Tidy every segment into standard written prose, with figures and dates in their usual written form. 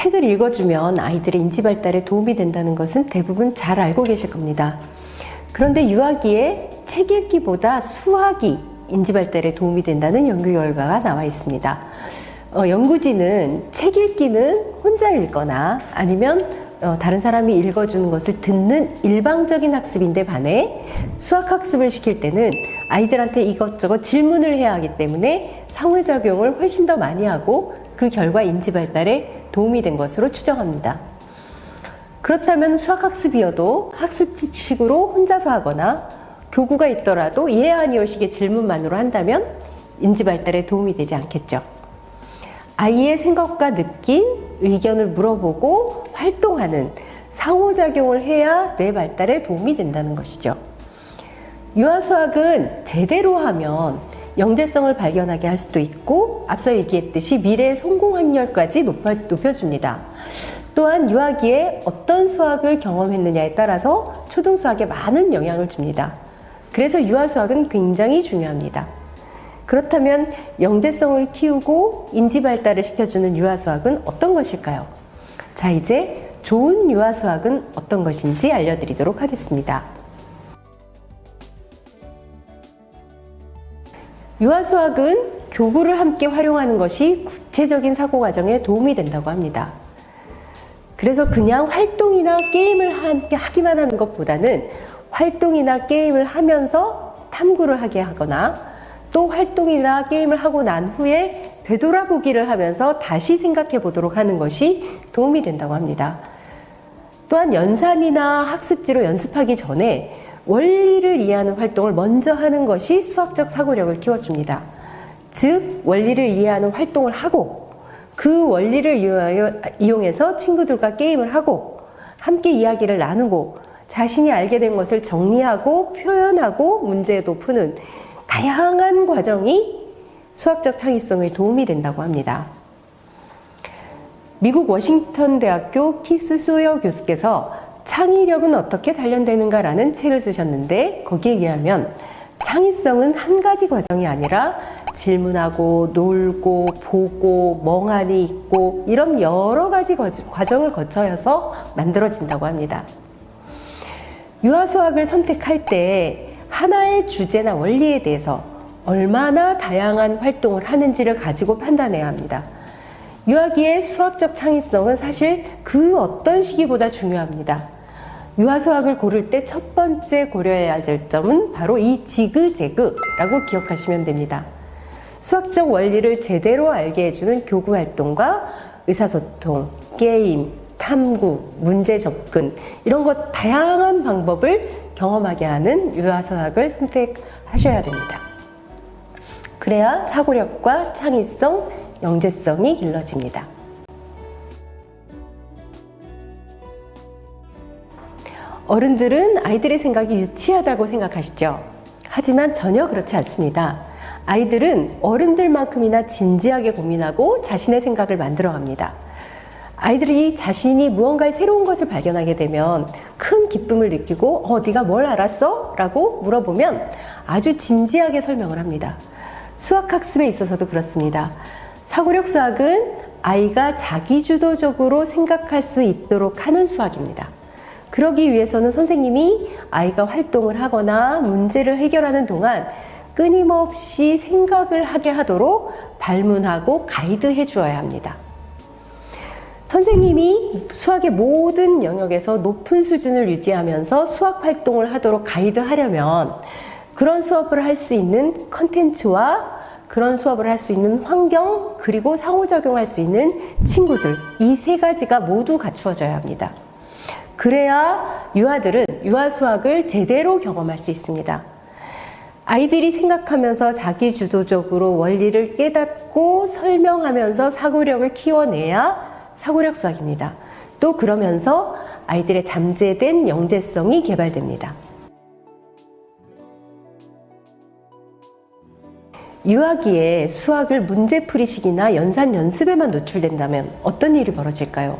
책을 읽어주면 아이들의 인지 발달에 도움이 된다는 것은 대부분 잘 알고 계실 겁니다. 그런데 유아기에 책 읽기보다 수학이 인지 발달에 도움이 된다는 연구 결과가 나와 있습니다. 연구진은 책 읽기는 혼자 읽거나 아니면 다른 사람이 읽어주는 것을 듣는 일방적인 학습인데 반해 수학학습을 시킬 때는 아이들한테 이것저것 질문을 해야 하기 때문에 상호작용을 훨씬 더 많이 하고 그 결과 인지 발달에 도움이 된 것으로 추정합니다. 그렇다면 수학학습이어도 학습 지식으로 혼자서 하거나 교구가 있더라도 예 아니오식의 질문만으로 한다면 인지 발달에 도움이 되지 않겠죠. 아이의 생각과 느낌, 의견을 물어보고 활동하는 상호작용을 해야 뇌 발달에 도움이 된다는 것이죠. 유아수학은 제대로 하면 영재성을 발견하게 할 수도 있고 앞서 얘기했듯이 미래의 성공 확률까지 높여줍니다. 또한 유아기에 어떤 수학을 경험했느냐에 따라서 초등수학에 많은 영향을 줍니다. 그래서 유아수학은 굉장히 중요합니다. 그렇다면 영재성을 키우고 인지 발달을 시켜주는 유아수학은 어떤 것일까요? 자, 이제 좋은 유아수학은 어떤 것인지 알려드리도록 하겠습니다. 유아수학은 교구를 함께 활용하는 것이 구체적인 사고 과정에 도움이 된다고 합니다. 그래서 그냥 활동이나 게임을 함께 하기만 하는 것보다는 활동이나 게임을 하면서 탐구를 하게 하거나 또 활동이나 게임을 하고 난 후에 되돌아보기를 하면서 다시 생각해 보도록 하는 것이 도움이 된다고 합니다. 또한 연산이나 학습지로 연습하기 전에 원리를 이해하는 활동을 먼저 하는 것이 수학적 사고력을 키워줍니다. 즉, 원리를 이해하는 활동을 하고 그 원리를 이용해서 친구들과 게임을 하고 함께 이야기를 나누고 자신이 알게 된 것을 정리하고 표현하고 문제도 푸는 다양한 과정이 수학적 창의성에 도움이 된다고 합니다. 미국 워싱턴 대학교 키스 소여 교수께서 창의력은 어떻게 단련되는가라는 책을 쓰셨는데 거기에 의하면 창의성은 한 가지 과정이 아니라 질문하고 놀고 보고 멍하니 있고 이런 여러 가지 과정을 거쳐서 만들어진다고 합니다. 유아수학을 선택할 때 하나의 주제나 원리에 대해서 얼마나 다양한 활동을 하는지를 가지고 판단해야 합니다. 유아기의 수학적 창의성은 사실 그 어떤 시기보다 중요합니다. 유아수학을 고를 때 첫 번째 고려해야 할 점은 바로 이 지그재그라고 기억하시면 됩니다. 수학적 원리를 제대로 알게 해주는 교구 활동과 의사소통, 게임, 탐구, 문제 접근 이런 것 다양한 방법을 경험하게 하는 유아수학을 선택하셔야 됩니다. 그래야 사고력과 창의성, 영재성이 길러집니다. 어른들은 아이들의 생각이 유치하다고 생각하시죠? 하지만 전혀 그렇지 않습니다. 아이들은 어른들만큼이나 진지하게 고민하고 자신의 생각을 만들어갑니다. 아이들이 자신이 무언가 새로운 것을 발견하게 되면 큰 기쁨을 느끼고 네가 뭘 알았어? 라고 물어보면 아주 진지하게 설명을 합니다. 수학학습에 있어서도 그렇습니다. 사고력 수학은 아이가 자기주도적으로 생각할 수 있도록 하는 수학입니다. 그러기 위해서는 선생님이 아이가 활동을 하거나 문제를 해결하는 동안 끊임없이 생각을 하게 하도록 발문하고 가이드해 주어야 합니다. 선생님이 수학의 모든 영역에서 높은 수준을 유지하면서 수학 활동을 하도록 가이드하려면 그런 수업을 할 수 있는 컨텐츠와 그런 수업을 할 수 있는 환경 그리고 상호작용할 수 있는 친구들 이 세 가지가 모두 갖추어져야 합니다. 그래야 유아들은 유아수학을 제대로 경험할 수 있습니다. 아이들이 생각하면서 자기주도적으로 원리를 깨닫고 설명하면서 사고력을 키워내야 사고력 수학입니다. 또 그러면서 아이들의 잠재된 영재성이 개발됩니다. 유아기에 수학을 문제풀이식이나 연산 연습에만 노출된다면 어떤 일이 벌어질까요?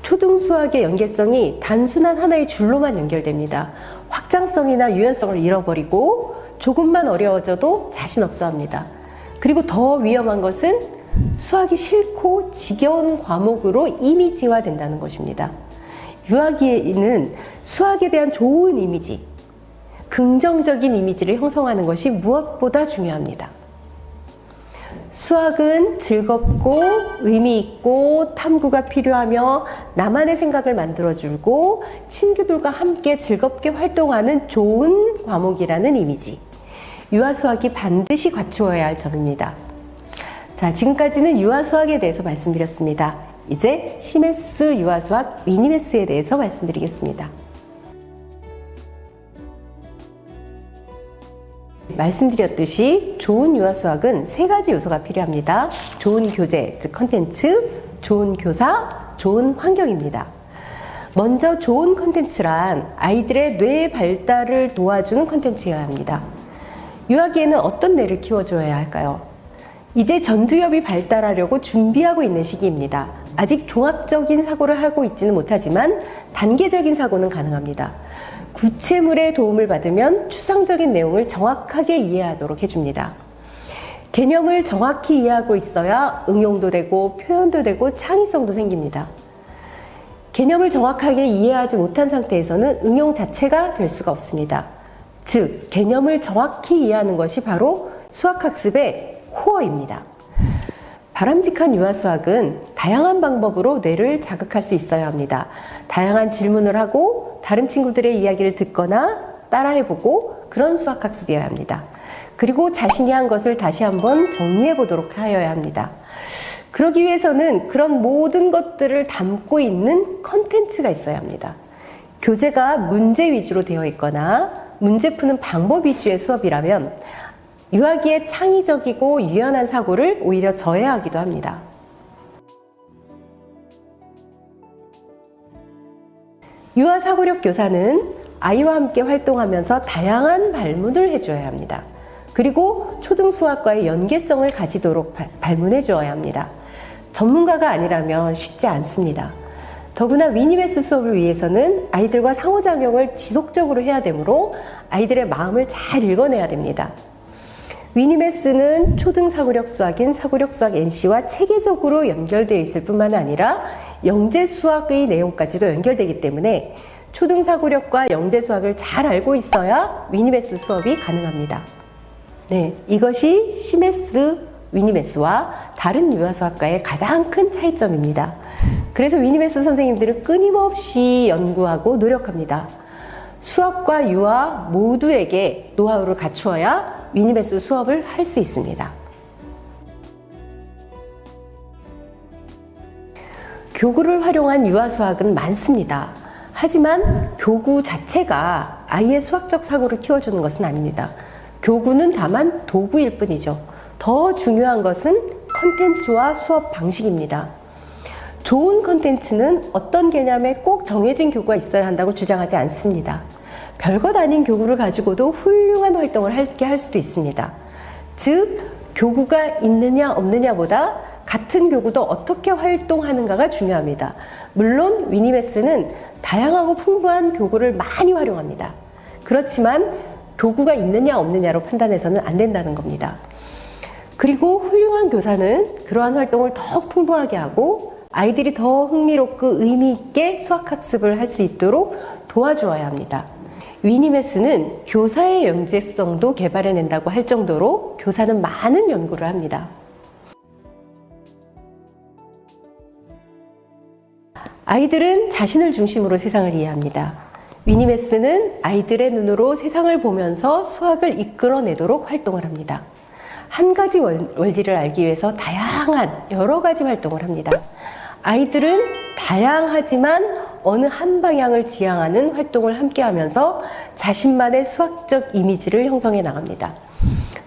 초등수학의 연계성이 단순한 하나의 줄로만 연결됩니다. 확장성이나 유연성을 잃어버리고 조금만 어려워져도 자신 없어 합니다. 그리고 더 위험한 것은 수학이 싫고 지겨운 과목으로 이미지화 된다는 것입니다. 유아기에는 수학에 대한 좋은 이미지, 긍정적인 이미지를 형성하는 것이 무엇보다 중요합니다. 수학은 즐겁고 의미 있고 탐구가 필요하며 나만의 생각을 만들어주고 친구들과 함께 즐겁게 활동하는 좋은 과목이라는 이미지. 유아수학이 반드시 갖추어야 할 점입니다. 자, 지금까지는 유아수학에 대해서 말씀드렸습니다. 이제 시메스 유아수학 미니메스에 대해서 말씀드리겠습니다. 말씀드렸듯이 좋은 유아수학은 세 가지 요소가 필요합니다. 좋은 교재, 즉 컨텐츠, 좋은 교사, 좋은 환경입니다. 먼저 좋은 컨텐츠란 아이들의 뇌 발달을 도와주는 컨텐츠여야 합니다. 유아기에는 어떤 뇌를 키워줘야 할까요? 이제 전두엽이 발달하려고 준비하고 있는 시기입니다. 아직 종합적인 사고를 하고 있지는 못하지만 단계적인 사고는 가능합니다. 구체물의 도움을 받으면 추상적인 내용을 정확하게 이해하도록 해줍니다. 개념을 정확히 이해하고 있어야 응용도 되고 표현도 되고 창의성도 생깁니다. 개념을 정확하게 이해하지 못한 상태에서는 응용 자체가 될 수가 없습니다. 즉, 개념을 정확히 이해하는 것이 바로 수학학습의 코어입니다. 바람직한 유아수학은 다양한 방법으로 뇌를 자극할 수 있어야 합니다. 다양한 질문을 하고 다른 친구들의 이야기를 듣거나 따라해보고 그런 수학학습이어야 합니다. 그리고 자신이 한 것을 다시 한번 정리해 보도록 하여야 합니다. 그러기 위해서는 그런 모든 것들을 담고 있는 컨텐츠가 있어야 합니다. 교재가 문제 위주로 되어 있거나 문제 푸는 방법 위주의 수업이라면 유아기의 창의적이고 유연한 사고를 오히려 저해하기도 합니다. 유아 사고력 교사는 아이와 함께 활동하면서 다양한 발문을 해주어야 합니다. 그리고 초등 수학과의 연계성을 가지도록 발문해 주어야 합니다. 전문가가 아니라면 쉽지 않습니다. 더구나 미니메스 수업을 위해서는 아이들과 상호작용을 지속적으로 해야 되므로 아이들의 마음을 잘 읽어내야 됩니다. 미니메스는 초등 사고력 수학인 사고력 수학 NC와 체계적으로 연결되어 있을 뿐만 아니라 영재 수학의 내용까지도 연결되기 때문에 초등 사고력과 영재 수학을 잘 알고 있어야 미니메스 수업이 가능합니다. 네, 이것이 시메스 미니메스와 다른 유아수학과의 가장 큰 차이점입니다. 그래서 미니메스 선생님들은 끊임없이 연구하고 노력합니다. 수학과 유아 모두에게 노하우를 갖추어야 미니메스 수업을 할 수 있습니다. 교구를 활용한 유아 수학은 많습니다. 하지만 교구 자체가 아이의 수학적 사고를 키워주는 것은 아닙니다. 교구는 다만 도구일 뿐이죠. 더 중요한 것은 컨텐츠와 수업 방식입니다. 좋은 컨텐츠는 어떤 개념에 꼭 정해진 교구가 있어야 한다고 주장하지 않습니다. 별것 아닌 교구를 가지고도 훌륭한 활동을 할 수도 있습니다. 즉, 교구가 있느냐 없느냐보다 같은 교구도 어떻게 활동하는가가 중요합니다. 물론 미니메스는 다양하고 풍부한 교구를 많이 활용합니다. 그렇지만 교구가 있느냐 없느냐로 판단해서는 안 된다는 겁니다. 그리고 훌륭한 교사는 그러한 활동을 더욱 풍부하게 하고 아이들이 더 흥미롭고 의미 있게 수학학습을 할 수 있도록 도와주어야 합니다. 미니메스는 교사의 영재성도 개발해낸다고 할 정도로 교사는 많은 연구를 합니다. 아이들은 자신을 중심으로 세상을 이해합니다. 미니메스는 아이들의 눈으로 세상을 보면서 수학을 이끌어내도록 활동을 합니다. 한 가지 원리를 알기 위해서 다양한 여러 가지 활동을 합니다. 아이들은 다양하지만 어느 한 방향을 지향하는 활동을 함께 하면서 자신만의 수학적 이미지를 형성해 나갑니다.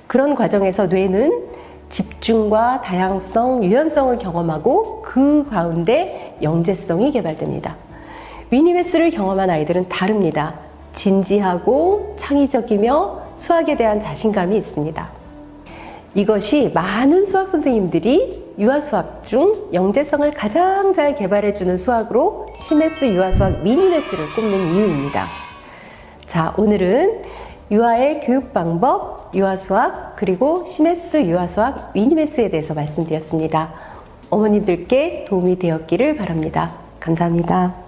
그런 과정에서 뇌는 집중과 다양성, 유연성을 경험하고 그 가운데 영재성이 개발됩니다. 미니메스를 경험한 아이들은 다릅니다. 진지하고 창의적이며 수학에 대한 자신감이 있습니다. 이것이 많은 수학 선생님들이 유아수학 중 영재성을 가장 잘 개발해주는 수학으로 시메스 유아수학 미니메스를 꼽는 이유입니다. 자, 오늘은 유아의 교육 방법, 유아 수학, 그리고 시메스 유아 수학, 위니메스에 대해서 말씀드렸습니다. 어머님들께 도움이 되었기를 바랍니다. 감사합니다.